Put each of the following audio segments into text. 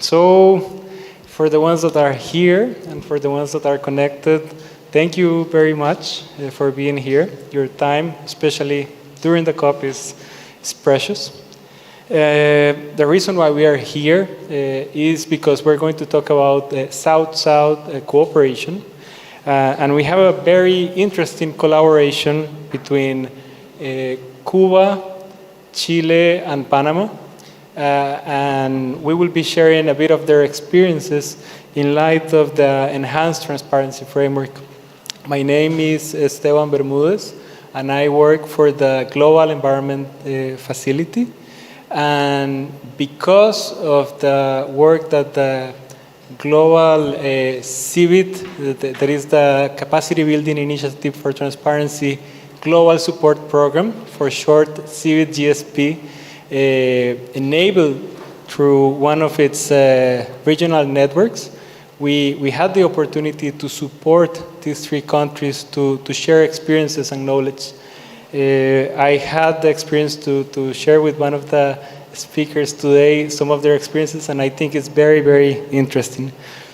So, for the ones that are here and for the ones that are connected, thank you very much for being here. Your time, especially during the COP, is precious. The reason why we are here is because we're going to talk about South-South cooperation. And we have a very interesting collaboration between Cuba, Chile, and Panama. And we will be sharing a bit of their experiences in light of the enhanced transparency framework. My name is Esteban Bermudez, and I work for the Global Environment Facility. And because of the work that the Global CBIT, that is the Capacity Building Initiative for Transparency Global Support Program, for short CBIT GSP, enabled through one of its regional networks, we had the opportunity to support these three countries to share experiences and knowledge. I had the experience to share with one of the speakers today some of their experiences, and I think it's very, very interesting.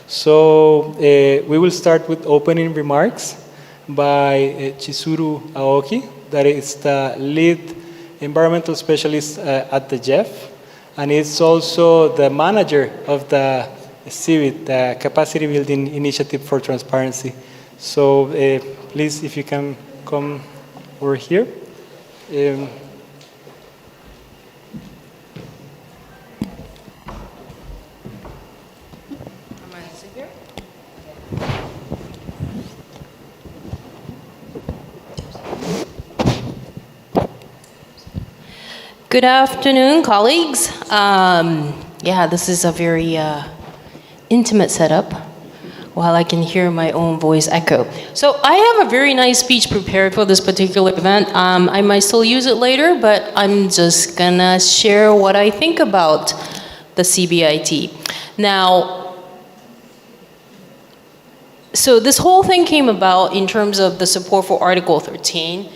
So we will start with opening remarks by Chizuru Aoki, that is the lead environmental specialist at the GEF, and is also the manager of the CBIT, the Capacity Building Initiative for Transparency. So please, if you can come over here. Good afternoon, colleagues. Yeah, this is a very intimate setup while I can hear my own voice echo. So I have a very nice speech prepared for this particular event. I might still use it later, but I'm just gonna share what I think about the CBIT. Now, so this whole thing came about in terms of the support for Article 13.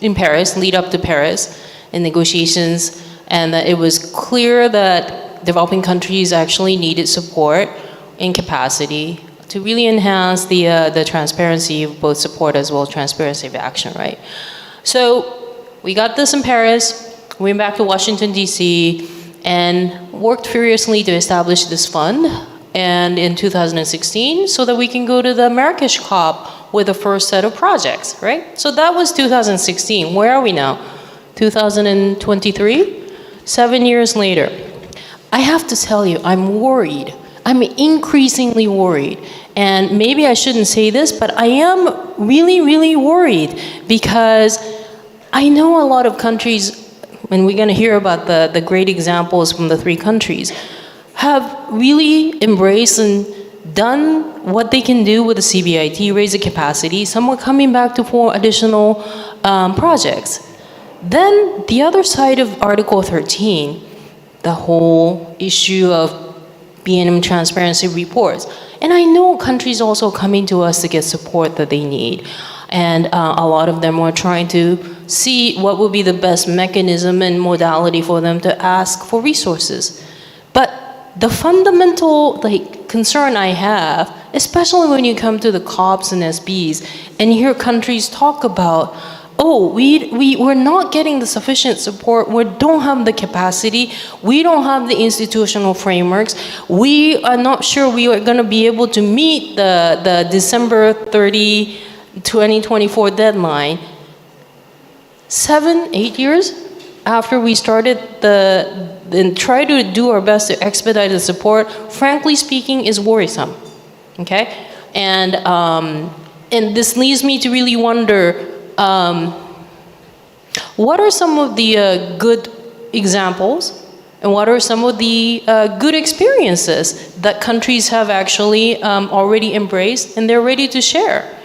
In Paris, lead up to Paris, in negotiations, and that it was clear that developing countries actually needed support in capacity to really enhance the transparency of both support as well as transparency of action, right? So we got this in Paris, went back to Washington, D.C., and worked furiously to establish this fund, and in 2016, so that we can go to the Marrakesh COP with the first set of projects, right? So that was 2016. Where are we now? 2023? 7 years later. I have to tell you, I'm worried. I'm increasingly worried. And maybe I shouldn't say this, but I am really, really worried because I know a lot of countries, and we're gonna hear about the great examples from the three countries, have really embraced and done what they can do with the CBIT, raise the capacity. Some are coming back to for additional projects. Then the other side of Article 13, the whole issue of BNM transparency reports. And I know countries also coming to us to get support that they need. And a lot of them are trying to see what would be the best mechanism and modality for them to ask for resources. But the fundamental concern I have, especially when you come to the COPs and SBs and hear countries talk about, oh, we're not getting the sufficient support, we don't have the capacity, we don't have the institutional frameworks, we are not sure we are going to be able to meet the December 30, 2024 deadline. 7, 8 years after we started and try to do our best to expedite the support, frankly speaking, is worrisome, okay? And this leads me to really wonder, what are some of the good examples And what are some of the good experiences that countries have actually already embraced and they're ready to share?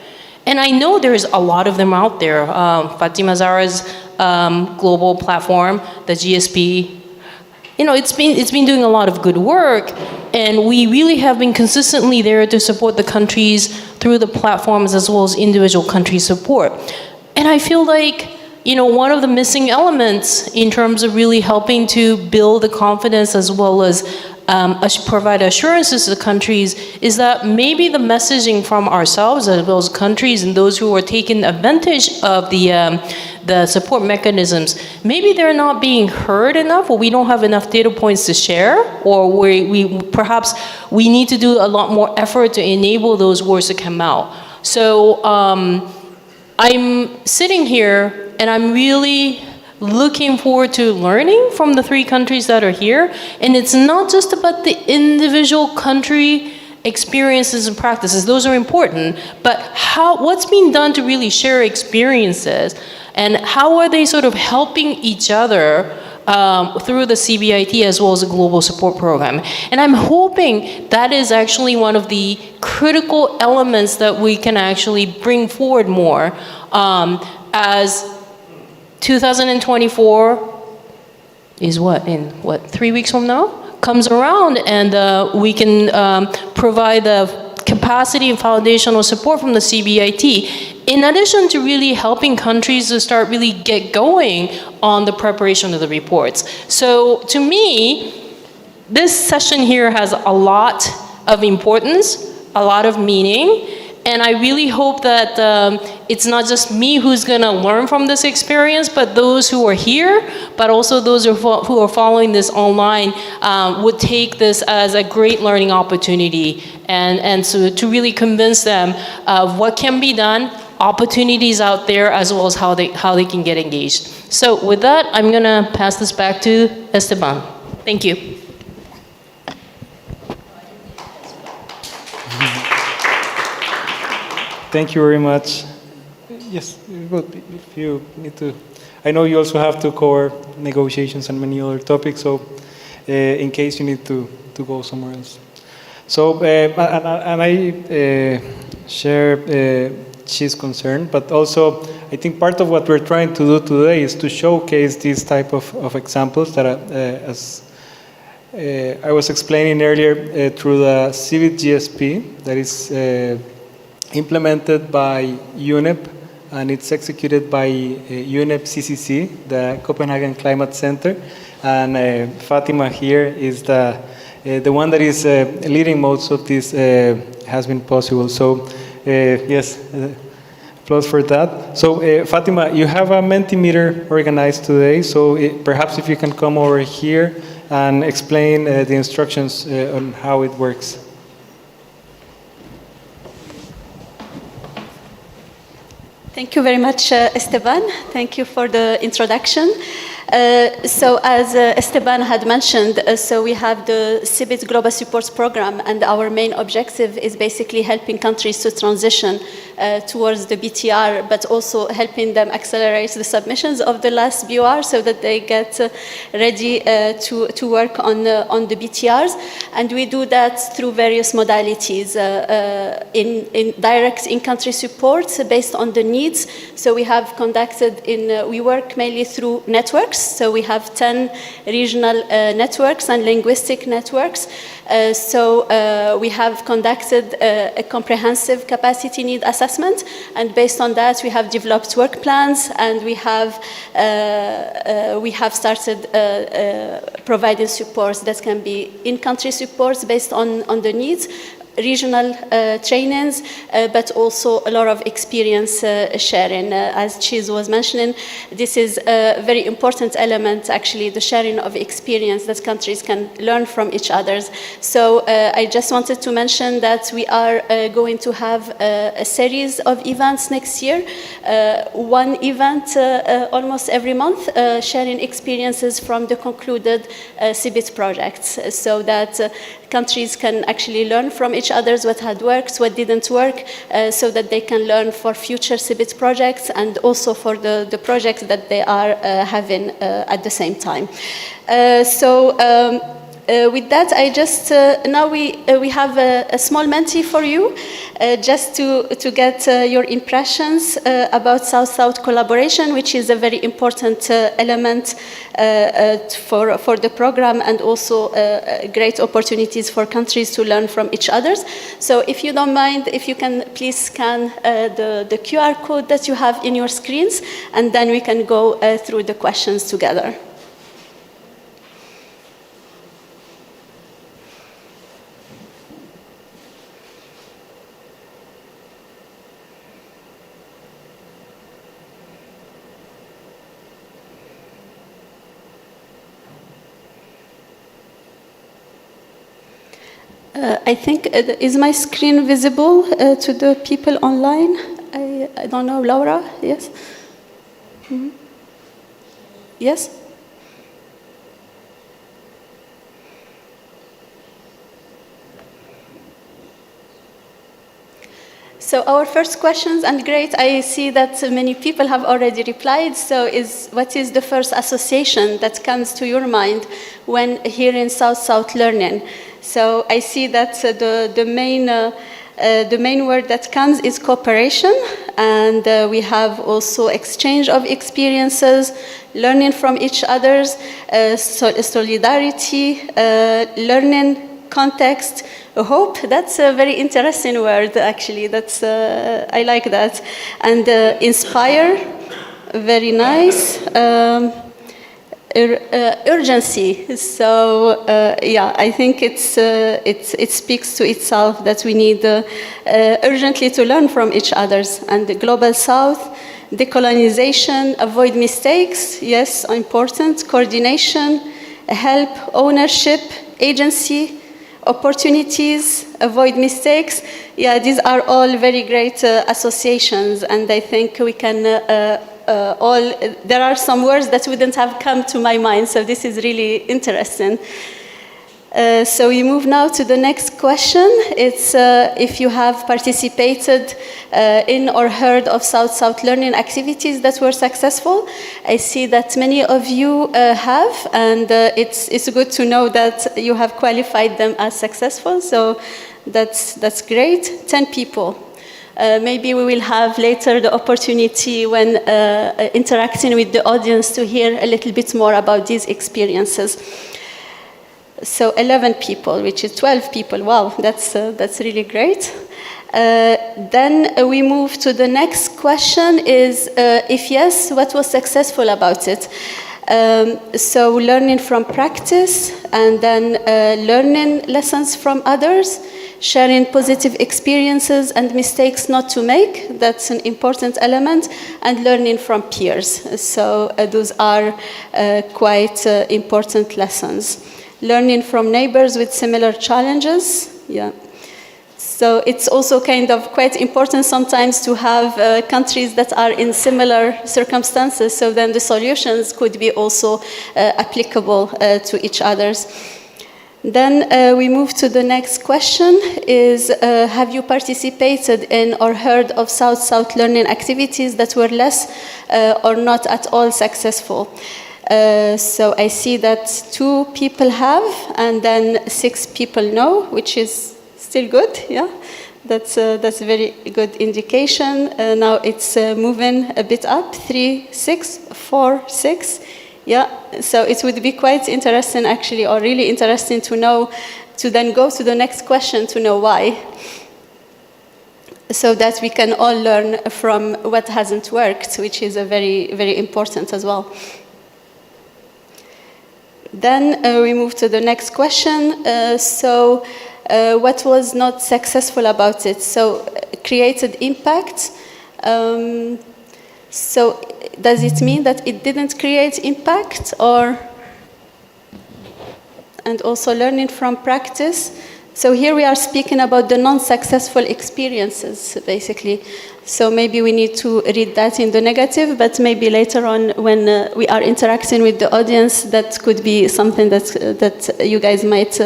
And I know there's a lot of them out there. Fatima Zahra's global platform, the GSP, it's been doing a lot of good work, and we really have been consistently there to support the countries through the platforms as well as individual country support. And I feel like, one of the missing elements in terms of really helping to build the confidence as well as provide assurances to the countries is that maybe the messaging from ourselves as well as countries and those who are taking advantage of the support mechanisms, maybe they're not being heard enough, or we don't have enough data points to share, or perhaps we need to do a lot more effort to enable those words to come out. So I'm sitting here and I'm really looking forward to learning from the 3 countries that are here. And it's not just about the individual country experiences and practices. Those are important. But what's being done to really share experiences, and how are they sort of helping each other through the CBIT as well as the global support program. And I'm hoping that is actually one of the critical elements that we can actually bring forward more as 2024 is in 3 weeks from now? Comes around, and we can provide the capacity and foundational support from the CBIT, in addition to really helping countries to start really get going on the preparation of the reports. So to me, this session here has a lot of importance, a lot of meaning, and I really hope that it's not just me who's going to learn from this experience, but those who are here, but also those who are following this online would take this as a great learning opportunity, and so to really convince them of what can be done, opportunities out there, as well as how they can get engaged. So with that, I'm going to pass this back to Esteban. Thank you. Thank you very much. Yes, if you need to. I know you also have to cover negotiations and many other topics, so in case you need to go somewhere else. So, and I share Chi's concern, but also I think part of what we're trying to do today is to showcase these type of examples that, as I was explaining earlier, through the CIVIT GSP that is implemented by UNEP, and it's executed by UNFCCC, the Copenhagen Climate Center, and Fatima here is the one that is leading most of this has been possible. So yes, applause for that. So Fatima, you have a Mentimeter organized today, so perhaps if you can come over here and explain the instructions on how it works. Thank you very much, Esteban. Thank you for the introduction. So as Esteban had mentioned, so we have the CIBIT Global Support Program, and our main objective is basically helping countries to transition towards the BTR, but also helping them accelerate the submissions of the last BOR so that they get ready to work on the BTRs. And we do that through various modalities, in direct in-country support based on the needs. So we have conducted we work mainly through networks. So we have 10 regional networks and linguistic networks. So we have conducted a comprehensive capacity need assessment, and based on that we have developed work plans, and we have started providing supports that can be in-country supports based on the needs, regional trainings, but also a lot of experience sharing. As Chiz was mentioning, this is a very important element, actually, the sharing of experience that countries can learn from each other. So I just wanted to mention that we are going to have a series of events next year, one event almost every month, sharing experiences from the concluded CIBIT projects, so that countries can actually learn from each other what had worked, what didn't work, so that they can learn for future CBIT projects and also for the projects that they are having at the same time. With that, I just now we have a small Menti for you, just to get your impressions about South-South collaboration, which is a very important element for the program, and also great opportunities for countries to learn from each other. So, if you don't mind, if you can please scan the QR code that you have in your screens, and then we can go through the questions together. I think, is my screen visible to the people online? I don't know, Laura, yes? Mm-hmm. Yes? So our first questions, and great, I see that many people have already replied. So what is the first association that comes to your mind when hearing South-South learning? So I see that the main word that comes is cooperation, and we have also exchange of experiences, learning from each other's, solidarity, learning context, hope. That's a very interesting word, actually. That's I like that. And inspire, very nice. Urgency. So yeah, I think it speaks to itself that we need urgently to learn from each other's. And the Global South, decolonization, avoid mistakes. Yes, important. Coordination, help, ownership, agency, opportunities, avoid mistakes. Yeah, these are all very great associations, and I think we can there are some words that wouldn't have come to my mind, so this is really interesting. So we move now to the next question. It's if you have participated in or heard of South-South learning activities that were successful. I see that many of you have, and it's good to know that you have qualified them as successful, so that's great. 10 people. Maybe we will have later the opportunity when interacting with the audience to hear a little bit more about these experiences. So 11 people, which is 12 people. Wow, that's really great. Then we move to the next question is, if yes, what was successful about it? So learning from practice, and then learning lessons from others, sharing positive experiences and mistakes not to make. That's an important element, and learning from peers. So those are quite important lessons. Learning from neighbors with similar challenges. Yeah. So it's also kind of quite important sometimes to have countries that are in similar circumstances, so then the solutions could be also applicable to each other's. Then we move to the next question is, have you participated in or heard of South-South learning activities that were less or not at all successful? So I see that 2 people have, and then 6 people no, which is still good, yeah? That's a very good indication. Now it's moving a bit up, 3, 6, 4, 6. Yeah, so it would be quite interesting, actually, or really interesting to know, to then go to the next question to know why, so that we can all learn from what hasn't worked, which is a very, very important as well. Then we move to the next question. What was not successful about it? So created impact. So does it mean that it didn't create impact, or? And also learning from practice. So here we are speaking about the non-successful experiences, basically. So maybe we need to read that in the negative, but maybe later on when we are interacting with the audience, that could be something that you guys might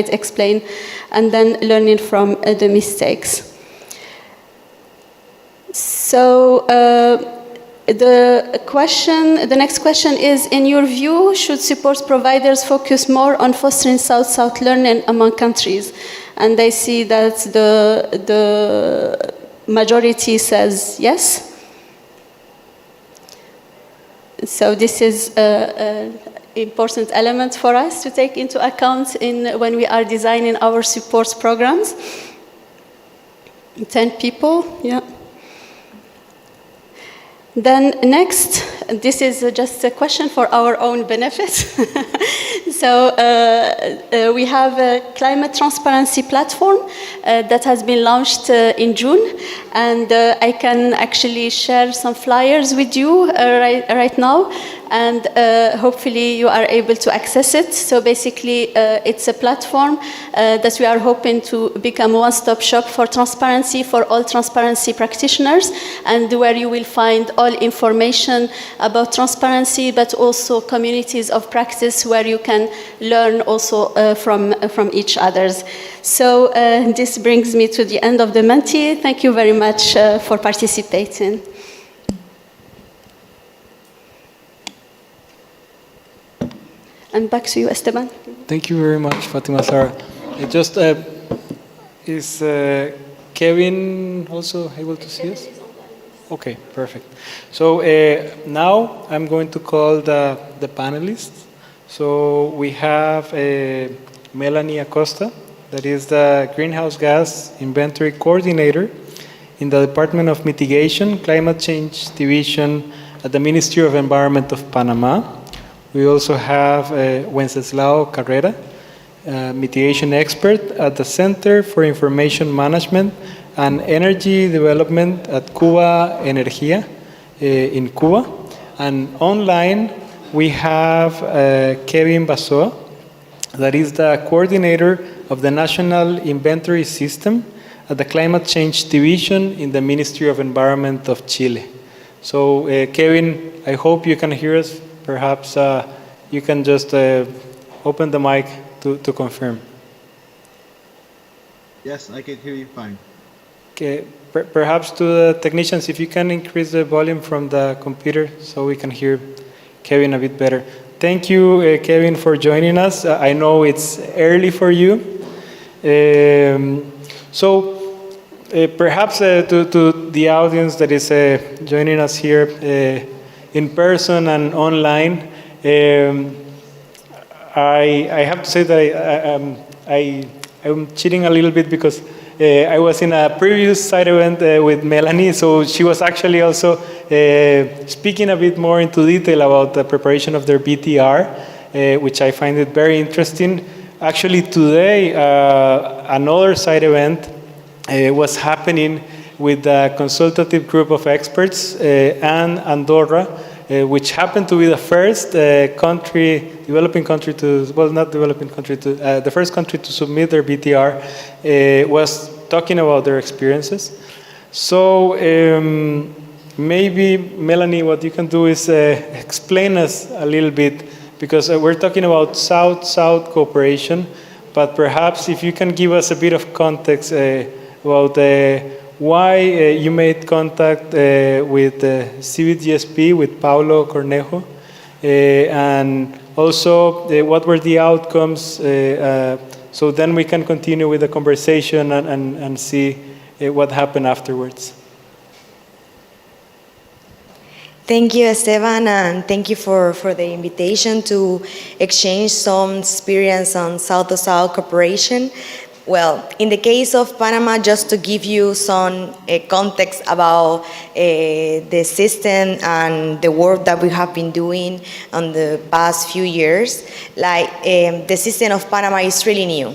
explain, and then learning from the mistakes. So the next question is, in your view, should support providers focus more on fostering South-South learning among countries? And I see that the majority says yes. So this is an important element for us to take into account when we are designing our support programs. 10 people, yeah. Then next, this is just a question for our own benefit. So we have a climate transparency platform that has been launched in June, and I can actually share some flyers with you right now, and hopefully you are able to access it. So basically, it's a platform that we are hoping to become a one-stop shop for transparency for all transparency practitioners, and where you will find all information about transparency, but also communities of practice where you can learn also from each other's. So this brings me to the end of the Menti. Thank you very much for participating. And back to you, Esteban. Thank you very much, Fatima Sara. Is Kevin also able to see us? Okay, perfect. So now I'm going to call the panelists. So we have Melanie Acosta, that is the Greenhouse Gas Inventory Coordinator in the Department of Mitigation, Climate Change Division at the Ministry of Environment of Panama. We also have Wenceslao Carrera, mitigation expert at the Center for Information Management and Energy Development at Cuba Energía in Cuba. And online, we have Kevin Basoa, that is the coordinator of the National Inventory System at the Climate Change Division in the Ministry of Environment of Chile. So Kevin, I hope you can hear us. Perhaps you can just open the mic to confirm. Yes, I can hear you fine. Okay, perhaps to the technicians, if you can increase the volume from the computer so we can hear Kevin a bit better. Thank you, Kevin, for joining us. I know it's early for you. Perhaps to the audience that is joining us here in person and online, I have to say that I'm cheating a little bit because I was in a previous side event with Melanie, so she was actually also speaking a bit more into detail about the preparation of their BTR, which I find it very interesting. Actually, today, another side event was happening with a consultative group of experts and Andorra, which happened to be the first developing country to, well, not developing country to, the first country to submit their BTR, was talking about their experiences. So maybe, Melanie, what you can do is explain us a little bit, because we're talking about South-South cooperation, but perhaps if you can give us a bit of context about why you made contact with CBGSP, with Paulo Cornejo, and also what were the outcomes, so then we can continue with the conversation and see what happened afterwards. Thank you, Esteban, and thank you for the invitation to exchange some experience on South-to-South cooperation. Well, in the case of Panama, just to give you some context about the system and the work that we have been doing on the past few years, like the system of Panama is really new.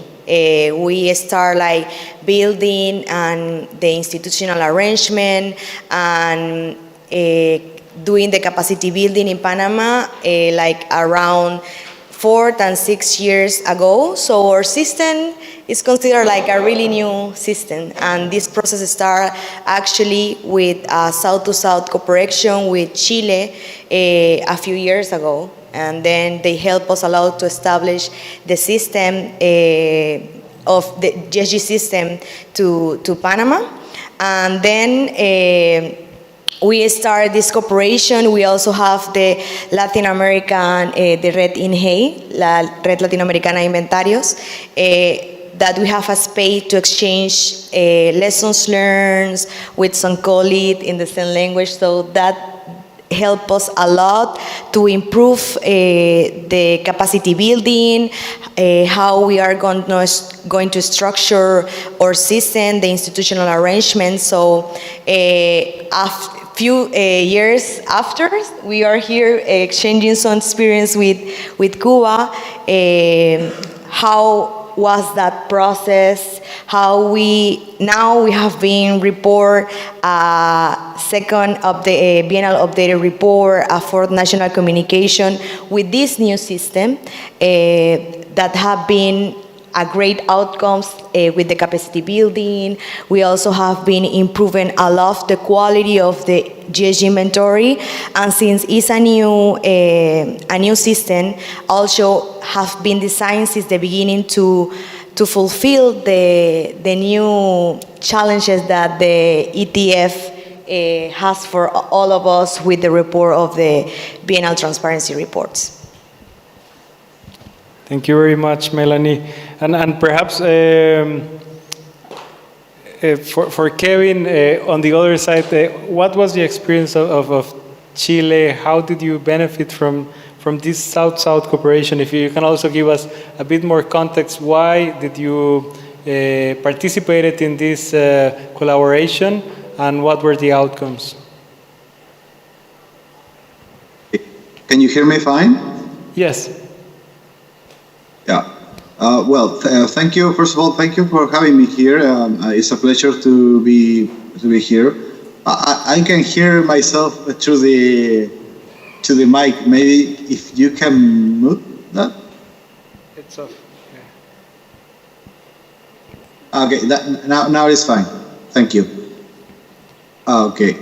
We start like building and the institutional arrangement and doing the capacity building in Panama like around 4 and 6 years ago. So our system it's considered like a really new system. And this process started actually with South-to-South cooperation with Chile a few years ago. And then they helped us a lot to establish the system of the GSG system to Panama. And then we started this cooperation. We also have the Latin American, the Red INHEI, la Red Latinoamericana de Inventarios, that we have a space to exchange lessons learned with some colleagues in the same language. So that help us a lot to improve the capacity building, how we are going to structure our system, the institutional arrangement. So a few years after, we are here exchanging some experience with Cuba, how was that process, how now we have been report a second biennial updated report, a fourth national communication with this new system that have been a great outcomes with the capacity building. We also have been improving a lot the quality of the GSG inventory, and since it's a new system, also have been designed since the beginning to fulfill the new challenges that the ETF has for all of us with the report of the biennial transparency reports. Thank you very much, Melanie. And perhaps for Kevin, on the other side, what was the experience of Chile? How did you benefit from this South-South cooperation? If you can also give us a bit more context, why did you participate in this collaboration, and what were the outcomes? Can you hear me fine? Yes. Yeah. Thank you. First of all, thank you for having me here. It's a pleasure to be here. I can hear myself through the mic. Maybe if you can mute that. It's off. Yeah. Okay. Now it's fine. Thank you. Okay.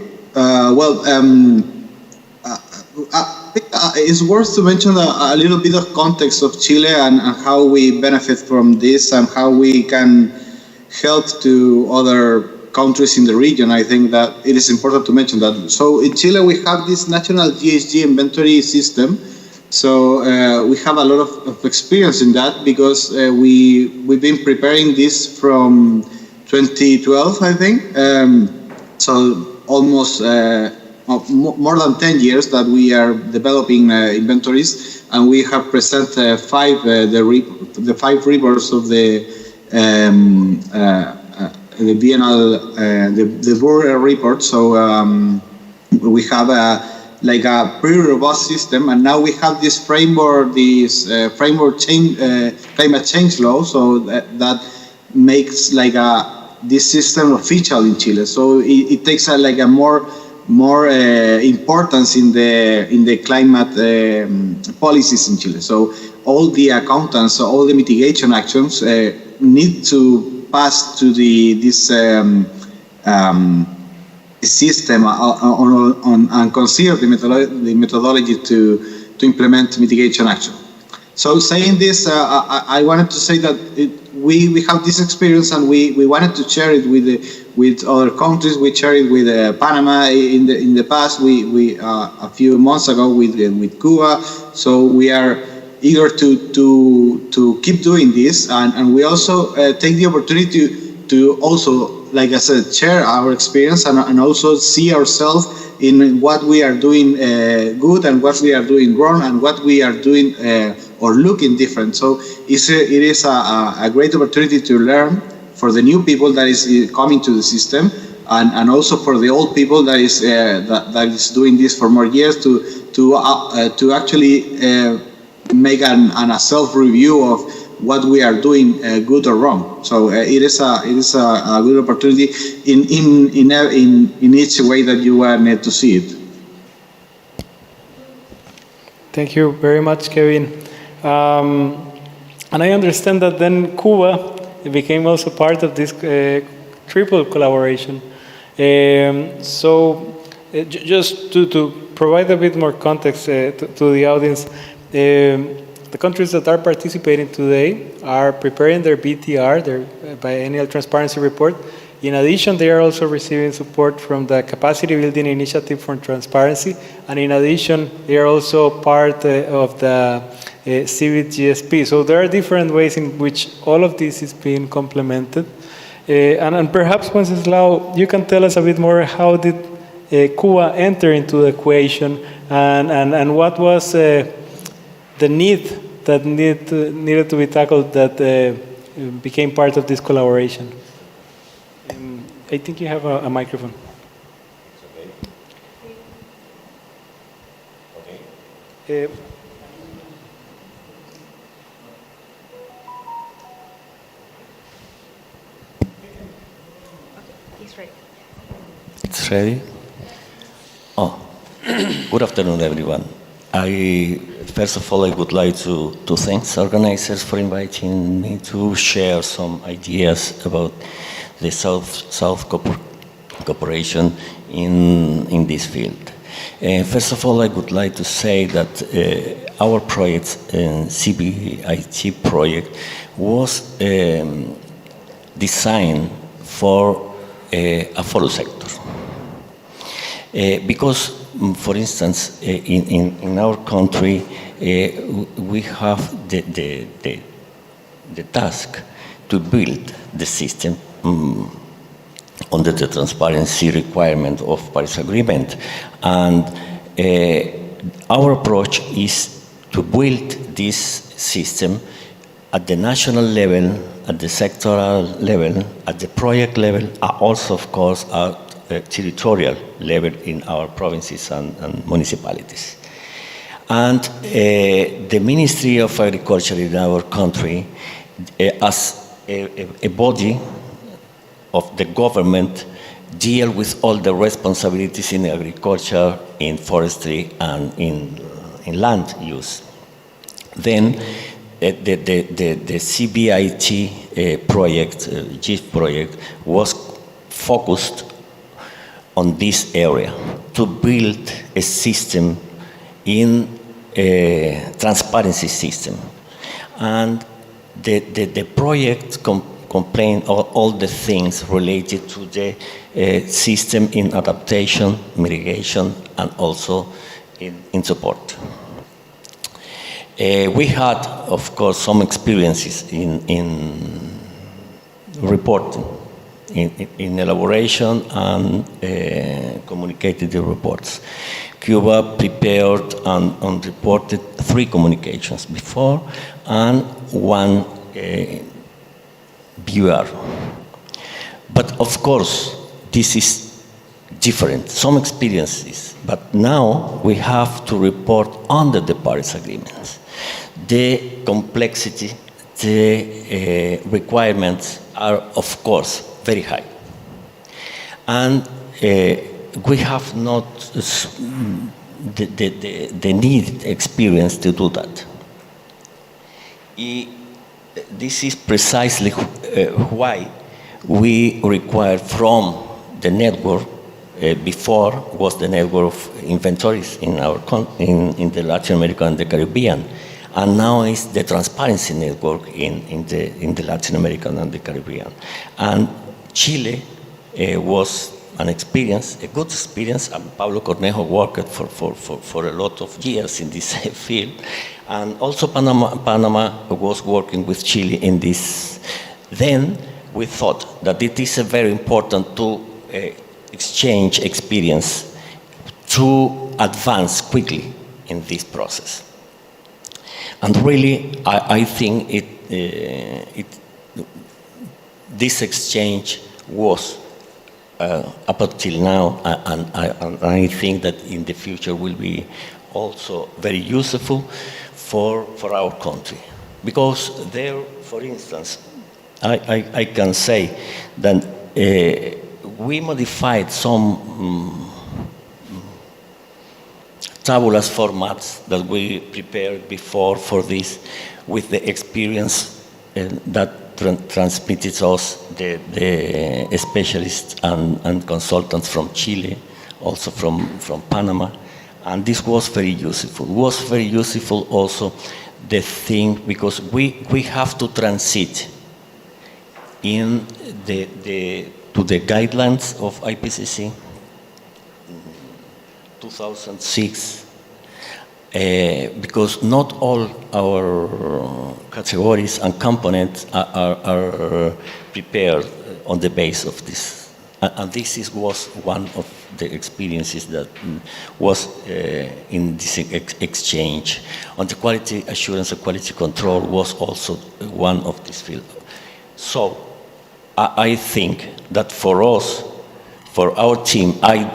It's worth to mention a little bit of context of Chile and how we benefit from this and how we can help to other countries in the region. I think that it is important to mention that. So in Chile, we have this national GSG inventory system. So we have a lot of experience in that because we've been preparing this from 2012, I think. So almost more than 10 years that we are developing inventories, and we have presented the five reports of the biennial, the BUR report. So we have like a pretty robust system, and now we have this framework, climate change law. So that makes like this system official in Chile. So it takes like a more importance in the climate policies in Chile. So all the accountants, all the mitigation actions need to pass to this system and consider the methodology to implement mitigation action. So saying this, I wanted to say that we have this experience, and we wanted to share it with other countries. We shared it with Panama in the past. We a few months ago with Cuba. So we are eager to keep doing this, and we also take the opportunity to also, like I said, share our experience and also see ourselves in what we are doing good and what we are doing wrong and what we are doing or looking different. So it is a great opportunity to learn for the new people that is coming to the system, and also for the old people that is doing this for more years to actually make a self-review of what we are doing good or wrong. So it is a good opportunity in each way that you need to see it. Thank you very much, Kevin. And I understand that then Cuba became also part of this triple collaboration. Just to provide a bit more context to the audience, the countries that are participating today are preparing their BTR, their biennial transparency report. In addition, they are also receiving support from the Capacity Building Initiative for Transparency, and in addition, they are also part of the CIVIT GSP. So there are different ways in which all of this is being complemented. And perhaps, Wenceslao, you can tell us a bit more, how did Cuba enter into the equation, and what was the need that needed to be tackled that became part of this collaboration? I think you have a microphone. Okay. It's ready? Oh, good afternoon, everyone. First of all, I would like to thank the organizers for inviting me to share some ideas about the South cooperation in this field. First of all, I would like to say that our project, CBIT project, was designed for a follow sector. Because, for instance, in our country, we have the task to build the system under the transparency requirement of Paris Agreement. And our approach is to build this system at the national level, at the sectoral level, at the project level, and also, of course, at territorial level in our provinces and municipalities. And the Ministry of Agriculture in our country, as a body of the government, deal with all the responsibilities in agriculture, in forestry, and in land use. Then the CBIT project, GIF project, was focused on this area to build a system in a transparency system. And the project contained all the things related to the system in adaptation, mitigation, and also in support. We had, of course, some experiences in reporting, in elaboration and communicated the reports. Cuba prepared and reported 3 communications before and 1 BUR. But of course, this is different, some experiences, but now we have to report under the Paris Agreement. The complexity, the requirements are, of course, very high. And we have not the needed experience to do that. This is precisely why we require from the network, before was the network of inventories in the Latin America and the Caribbean, and now is the transparency network in the Latin American and the Caribbean. And Chile was an experience, a good experience, and Pablo Cornejo worked for a lot of years in this field. And also Panama was working with Chile in this. Then we thought that it is very important to exchange experience to advance quickly in this process. And really, I think this exchange was up until now, and I think that in the future will be also very useful for our country. Because there, for instance, I can say that we modified some tabulas formats that we prepared before for this, with the experience that transmitted us the specialists and consultants from Chile, also from Panama, and this was very useful. It was very useful also the thing because we have to transit in to the guidelines of IPCC 2006 because not all our categories and components are prepared on the base of this. And this was one of the experiences that was in this exchange. On the quality assurance and quality control was also one of this field. So I think that for us, for our team, I'm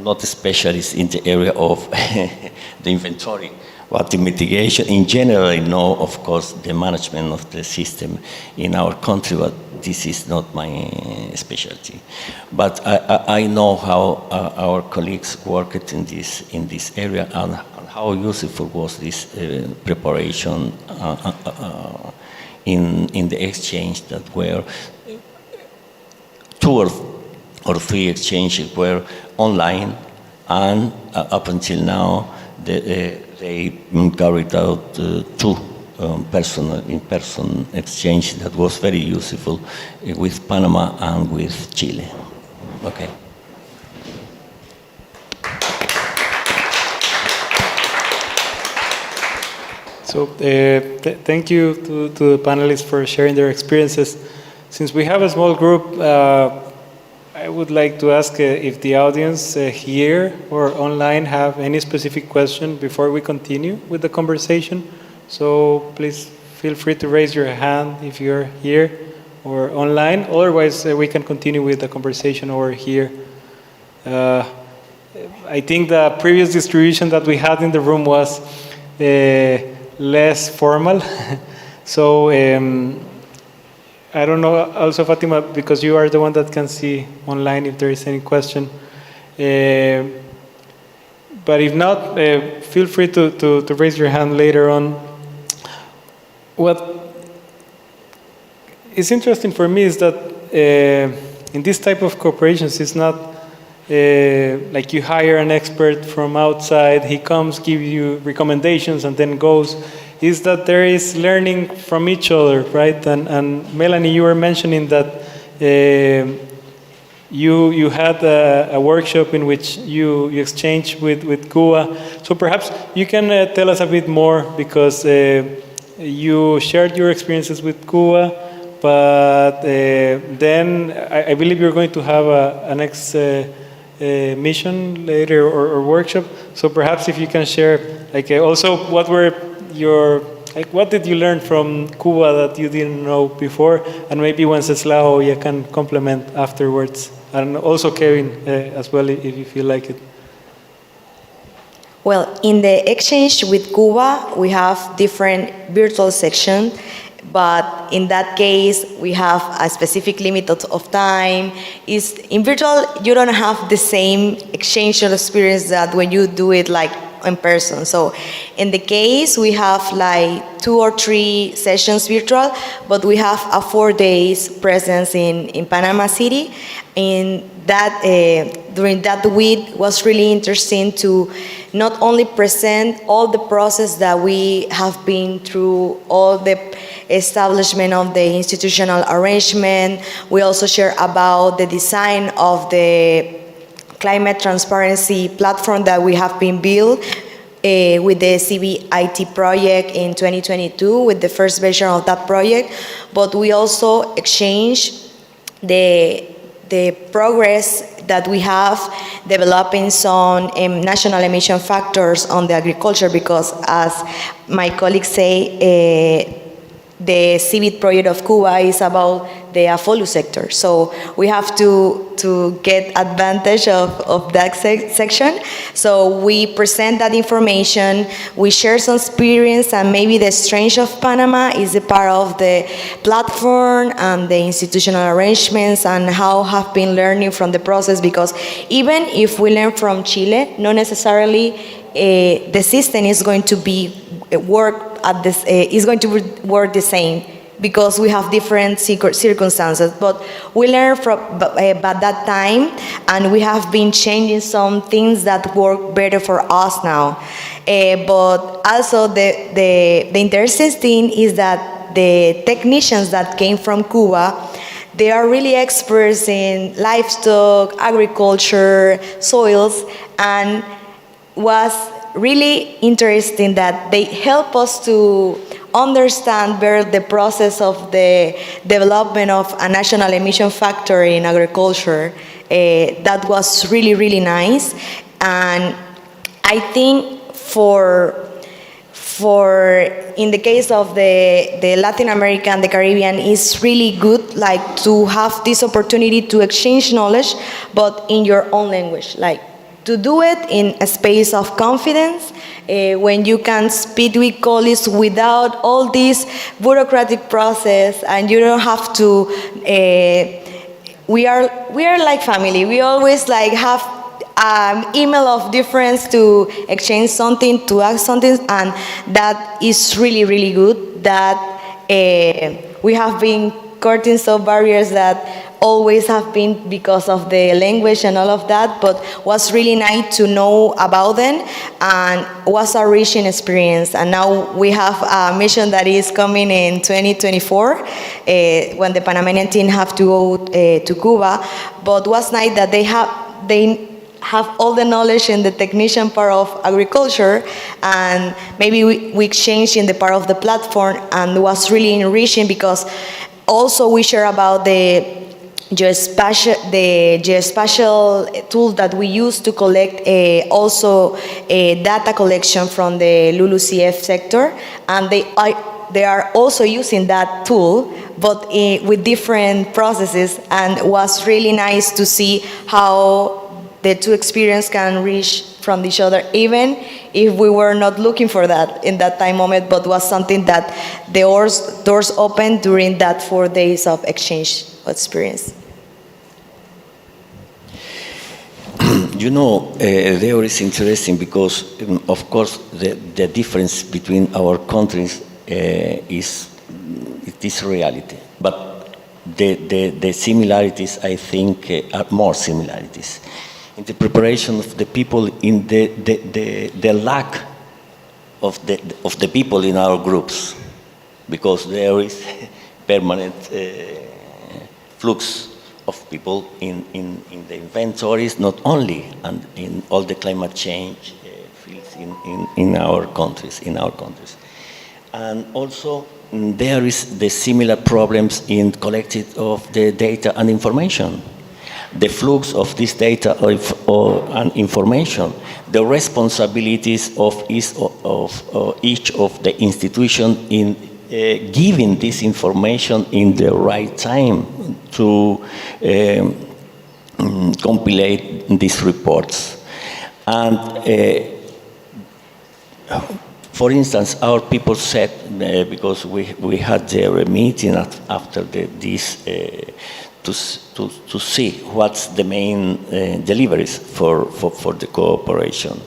not a specialist in the area of the inventory, but the mitigation in general. I know, of course, the management of the system in our country, but this is not my specialty. But I know how our colleagues worked in this area and how useful was this preparation in the exchange that were 2 or 3 exchanges were online, and up until now they carried out 2 in-person exchange that was very useful with Panama and with Chile. Okay. So thank you to the panelists for sharing their experiences. Since we have a small group, I would like to ask if the audience here or online have any specific question before we continue with the conversation. So please feel free to raise your hand if you're here or online. Otherwise, we can continue with the conversation over here. I think the previous distribution that we had in the room was less formal. So I don't know, also Fatima, because you are the one that can see online if there is any question. But if not, feel free to raise your hand later on. What is interesting for me is that in this type of cooperations, it's not like you hire an expert from outside, he comes, gives you recommendations, and then goes. Is that there is learning from each other, right? And Melanie, you were mentioning that you had a workshop in which you exchanged with Cuba. So perhaps you can tell us a bit more, because you shared your experiences with Cuba, but then I believe you're going to have a next mission later or workshop. So perhaps if you can share, like also what were what did you learn from Cuba that you didn't know before? And maybe Wenceslao, you can complement afterwards. And also Kevin as well, if you feel like it. Well, in the exchange with Cuba, we have different virtual sections, but in that case, we have a specific limit of time. In virtual, you don't have the same exchange experience that when you do it like in person. So in the case, we have like 2 or 3 sessions virtual, but we have a 4 days presence in Panama City. In that, during that week was really interesting to not only present all the process that we have been through, all the establishment of the institutional arrangement. We also share about the design of the climate transparency platform that we have been built with the CBIT project in 2022, with the first version of that project. But we also exchange the progress that we have developing some national emission factors on the agriculture, because as my colleagues say, the CBIT project of Cuba is about the AFOLU sector. So we have to get advantage of that section. So we present that information, we share some experience, and maybe the strength of Panama is a part of the platform and the institutional arrangements and how have been learning from the process, because even if we learn from Chile, not necessarily the system is going to be work at this, is going to work the same, because we have different circumstances. But we learned from about that time, and we have been changing some things that work better for us now. But also the interesting thing is that the technicians that came from Cuba, they are really experts in livestock, agriculture, soils, and was really interesting that they help us to understand better the process of the development of a national emission factory in agriculture. That was really, really nice. And I think in the case of the Latin America and the Caribbean, it's really good, like, to have this opportunity to exchange knowledge, but in your own language, like to do it in a space of confidence, when you can speak with colleagues without all this bureaucratic process, and you don't have to. We are like family. We always like have email of difference to exchange something, to ask something, and that is really, really good. That we have been courting some barriers that always have been because of the language and all of that, but was really nice to know about them, and was a rich experience. And now we have a mission that is coming in 2024, when the Panamanian team have to go to Cuba. But was nice that they have all the knowledge in the technician part of agriculture, and maybe we exchange in the part of the platform, and was really enriching, because also we share about the geospatial tool that we use to collect also data collection from the LULUCF sector, and they are also using that tool, but with different processes, and it was really nice to see how the two experiences can reach from each other, even if we were not looking for that in that time moment, but was something that the doors opened during that 4 days of exchange experience. You know, there is interesting because, of course, the difference between our countries is reality, but the similarities, I think, are more similarities. In the preparation of the people, in the lack of the people in our groups, because there is permanent flux of people in the inventories, not only, and in all the climate change fields in our countries. And also there is the similar problems in collecting of the data and information. The flux of this data and information, the responsibilities of each of the institutions in giving this information in the right time to compilate these reports. And for instance, our people said, because we had a meeting after this to see what's the main deliveries for the cooperation.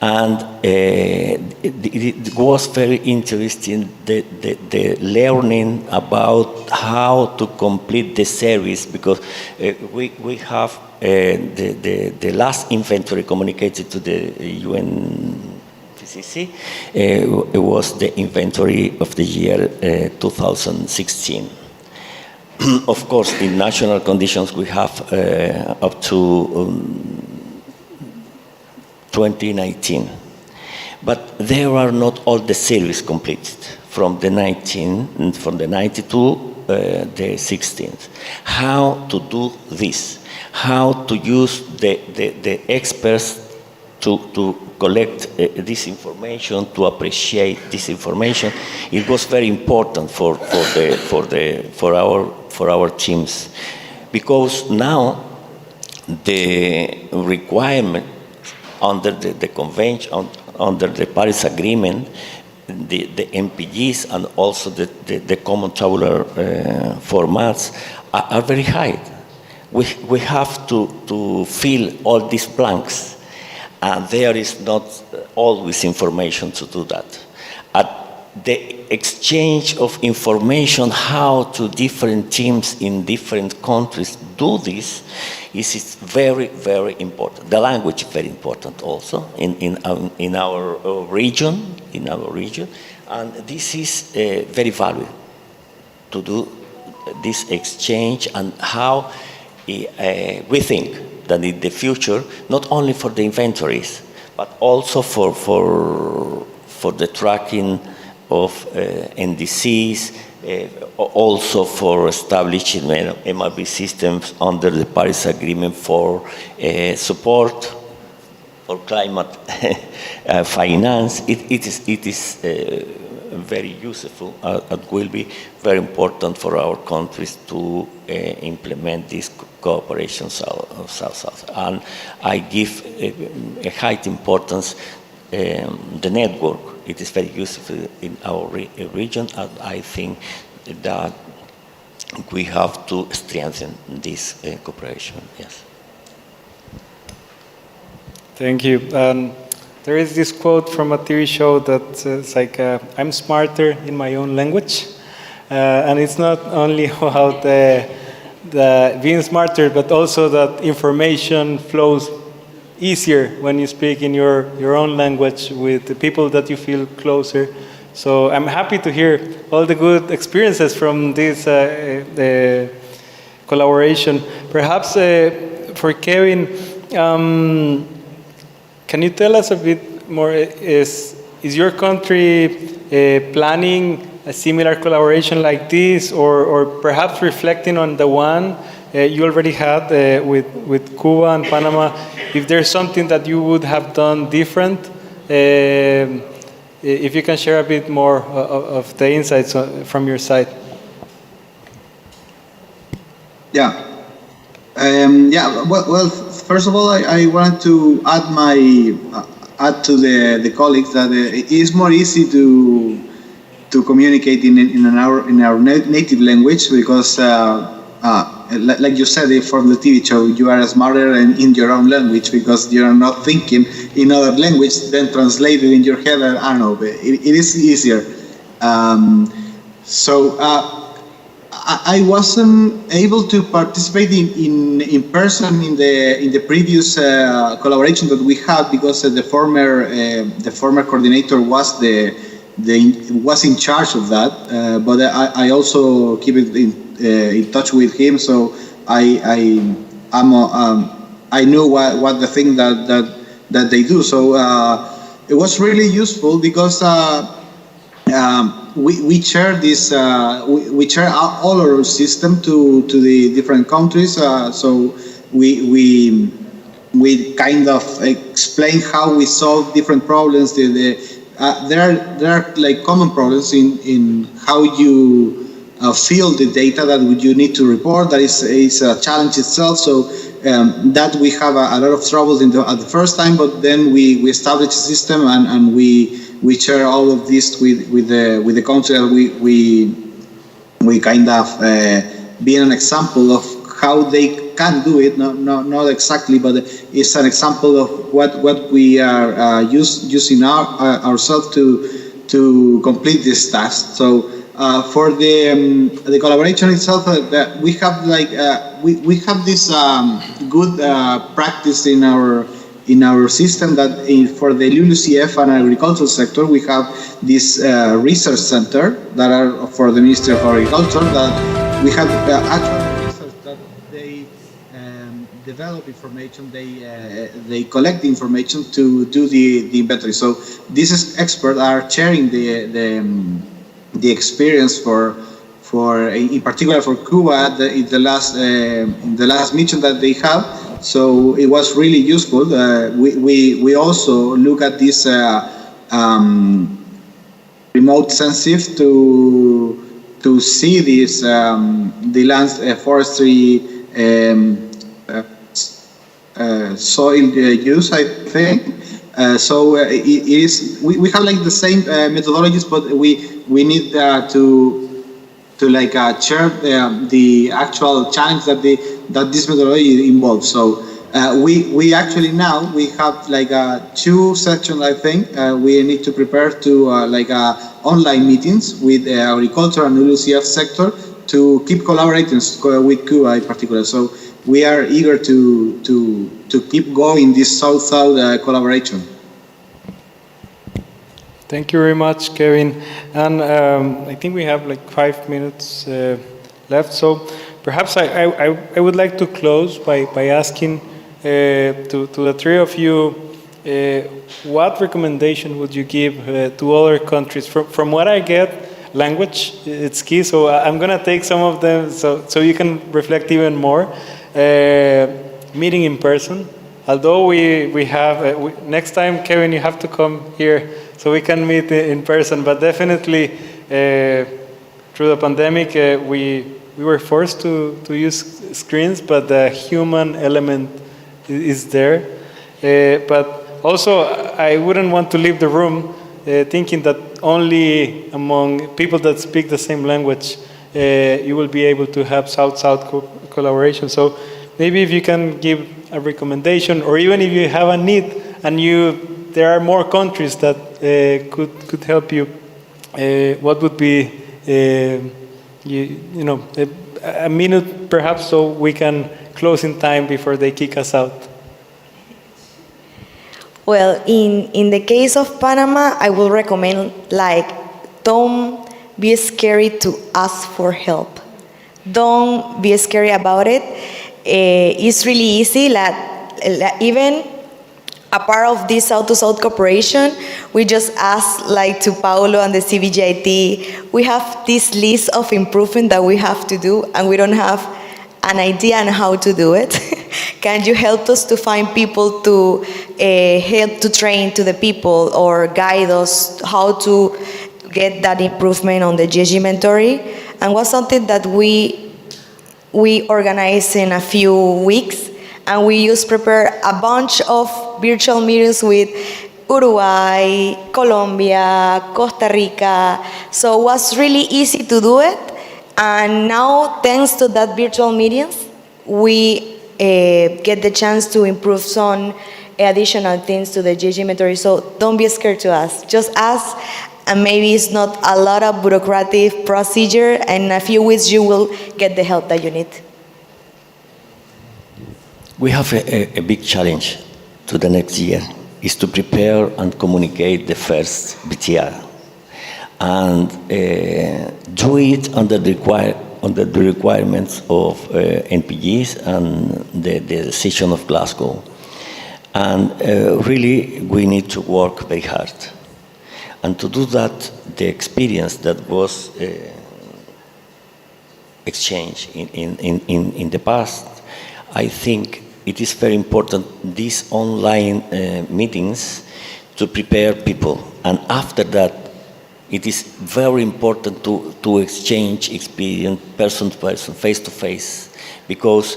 And it was very interesting, the learning about how to complete the service, because we have the last inventory communicated to the UNFCCC. It was the inventory of the year 2016. Of course, in national conditions, we have up to 2019. But there are not all the service completed from the 19, from the 92, the 16th. How to do this? How to use the experts to collect this information, to appreciate this information. It was very important for our teams, because now the requirement under the convention, under the Paris Agreement, the MPGs and also the common tabular formats are very high. We have to fill all these blanks, and there is not always information to do that. the exchange of information, how to different teams in different countries do this, is very, very important. The language is very important also in our region, and this is very valuable to do this exchange, and how we think that in the future, not only for the inventories, but also for the tracking of NDCs, also for establishing MRB systems under the Paris Agreement for support for climate finance. It is very useful. It will be very important for our countries to implement this cooperation South-South. And I give a high importance the network. It is very useful in our region, and I think that we have to strengthen this cooperation. Yes. Thank you. There is this quote from a TV show that says, like, I'm smarter in my own language. And it's not only about the being smarter, but also that information flows easier when you speak in your own language with the people that you feel closer. So I'm happy to hear all the good experiences from this collaboration. Perhaps for Kevin, can you tell us a bit more? Is your country planning a similar collaboration like this, or perhaps reflecting on the one you already had with Cuba and Panama? If there's something that you would have done different, if you can share a bit more of the insights from your side. Yeah. Well, first of all, I wanted to add to the colleagues that it is more easy to communicate in our native language, because like you said from the TV show, you are smarter in your own language because you are not thinking in other language, then translated in your head. I don't know, it is easier. I wasn't able to participate in person in the previous collaboration that we had, because the former coordinator was was in charge of that. But I also keep it in touch with him, so I knew what the thing that they do. So it was really useful because we share this. We share all our system to the different countries. So we kind of explain how we solve different problems. There are like common problems in how you fill the data that you need to report. That is a challenge itself. So that we have a lot of troubles at the first time, but then we establish a system and we share all of this with the country. We kind of be an example of how they can do it. Not exactly, but it's an example of what we are using ourselves to complete this task. So for the collaboration itself, we have we have this good practice in our system that for the LULUCF and agricultural sector, we have this research center that are for the Ministry of Agriculture, that we have actual research that they develop information, they collect the information to do the inventory. So these experts are sharing the experience for in particular for Cuba in the last mission that they have. So it was really useful. We also look at this remote sensing to see this the land forestry soil use, I think. So it is. We have like the same methodologies, but we need to share the actual challenge that this methodology involves. So We actually now we have like 2 sections. I think we need to prepare to online meetings with agriculture and LULUCF sector to keep collaborating with Cuba in particular. So we are eager to keep going this South-South collaboration. Thank you very much, Kevin. And I think we have like 5 minutes left. So perhaps I would like to close by asking to the three of you, what recommendation would you give to other countries? From what I get, language, it's key. So I'm going to take some of them so you can reflect even more. Meeting in person. Although we have, next time, Kevin, you have to come here so we can meet in person. But definitely, through the pandemic, we were forced to use screens, but the human element is there. But also, I wouldn't want to leave the room thinking that only among people that speak the same language, you will be able to have South-South collaboration. So maybe if you can give a recommendation, or even if you have a need and there are more countries that could help you, what would be a minute perhaps, so we can close in time before they kick us out? Well, in the case of Panama, I will recommend, don't be scared to ask for help. Don't be scared about it. It's really easy. Even a part of this South-to-South cooperation, we just ask, to Paulo and the CBJIT, we have this list of improvement that we have to do, and we don't have an idea on how to do it. Can you help us to find people to help to train to the people or guide us how to get that improvement on the GSG inventory? And was something that we organized in a few weeks, and we used prepare a bunch of virtual meetings with Uruguay, Colombia, Costa Rica. So it was really easy to do it. And now, thanks to that virtual meetings, we get the chance to improve some additional things to the GSG inventory. So don't be scared to ask. Just ask, and maybe it's not a lot of bureaucratic procedure, and in a few weeks you will get the help that you need. We have a big challenge to the next year, is to prepare and communicate the first BTR. And do it under the requirements of NPGs and the decision of Glasgow. And really, we need to work very hard. And to do that, the experience that was exchanged in the past, I think it is very important, these online meetings, to prepare people. And after that, it is very important to exchange experience person to person, face to face, because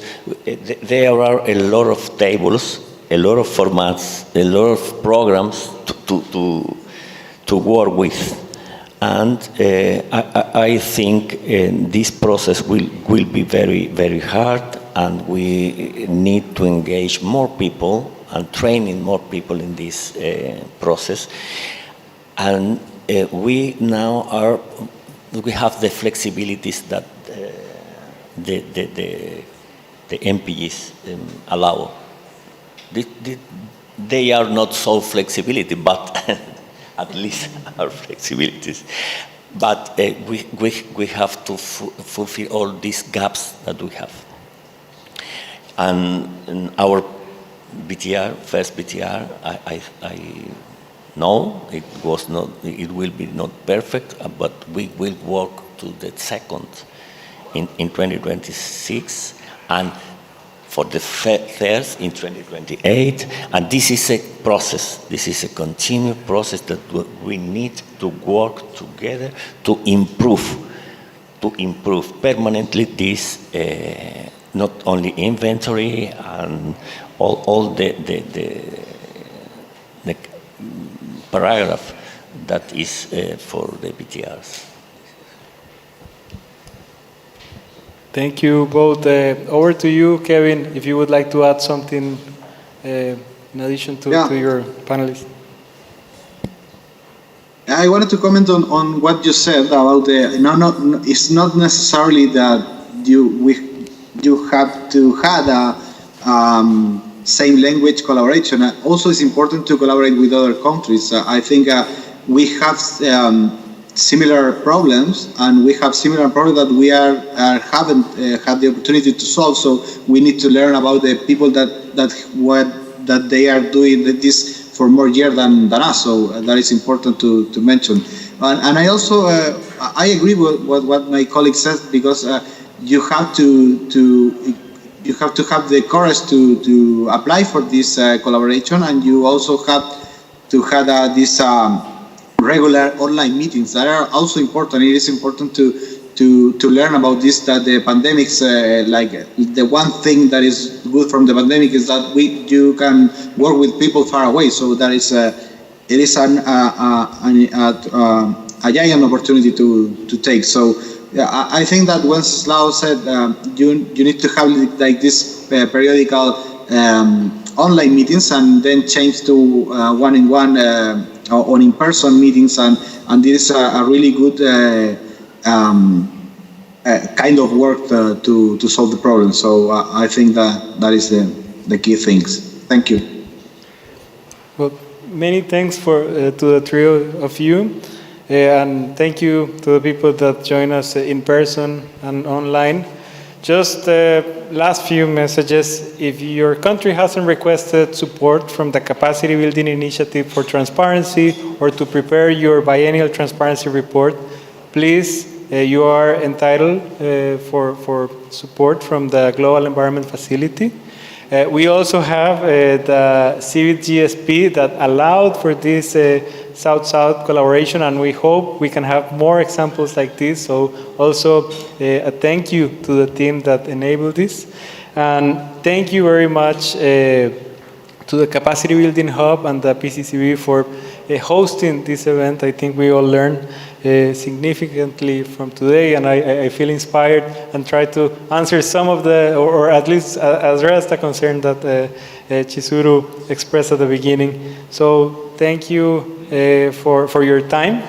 there are a lot of tables, a lot of formats, a lot of programs to work with. And I think this process will be very, very hard, and we need to engage more people and training more people in this process. And we now we have the flexibilities that the MPGs allow. They are not so flexibility, but at least our flexibilities. But we have to fulfill all these gaps that we have. And in our BTR, first BTR, I know it will be not perfect, but we will work to the second in 2026, and for the third in 2028. And this is a process. This is a continued process that we need to work together to improve permanently this not only inventory and all the paragraph that is for the BTRs. Thank you both. Over to you, Kevin, if you would like to add something in addition to your panelists. I wanted to comment on what you said about it's not necessarily that you have to have a same language collaboration. Also, it's important to collaborate with other countries. I think we have similar problems, and we have similar problems that we haven't had the opportunity to solve. So we need to learn about the people that they are doing this for more years than us. So that is important to mention. And I also I agree with what my colleague says, because you have to have the courage to apply for this collaboration, and you also have to have these regular online meetings that are also important. It is important to learn about this, that the pandemics, like the one thing that is good from the pandemic is that you can work with people far away. So that is it is a giant opportunity to take. So I think that when Slao said you need to have like this periodical online meetings, and then change to one-on-one or in-person meetings, and this is a really good kind of work to solve the problem. So I think that is the key things. Thank you. Well, many thanks to the trio of you, and thank you to the people that join us in person and online. Just last few messages. If your country hasn't requested support from the Capacity Building Initiative for Transparency, or to prepare your biennial transparency report, please, you are entitled for support from the Global Environment Facility. We also have the CIVIT GSP that allowed for this South-South collaboration, and we hope we can have more examples like this. So also a thank you to the team that enabled this. And thank you very much to the Capacity Building Hub and the PCCB for hosting this event. I think we all learned significantly from today, and I feel inspired and try to answer some of or at least address the concern that Chizuru expressed at the beginning. So thank you for your time,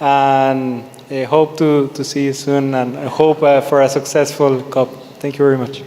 and hope to see you soon, and hope for a successful COP. Thank you very much.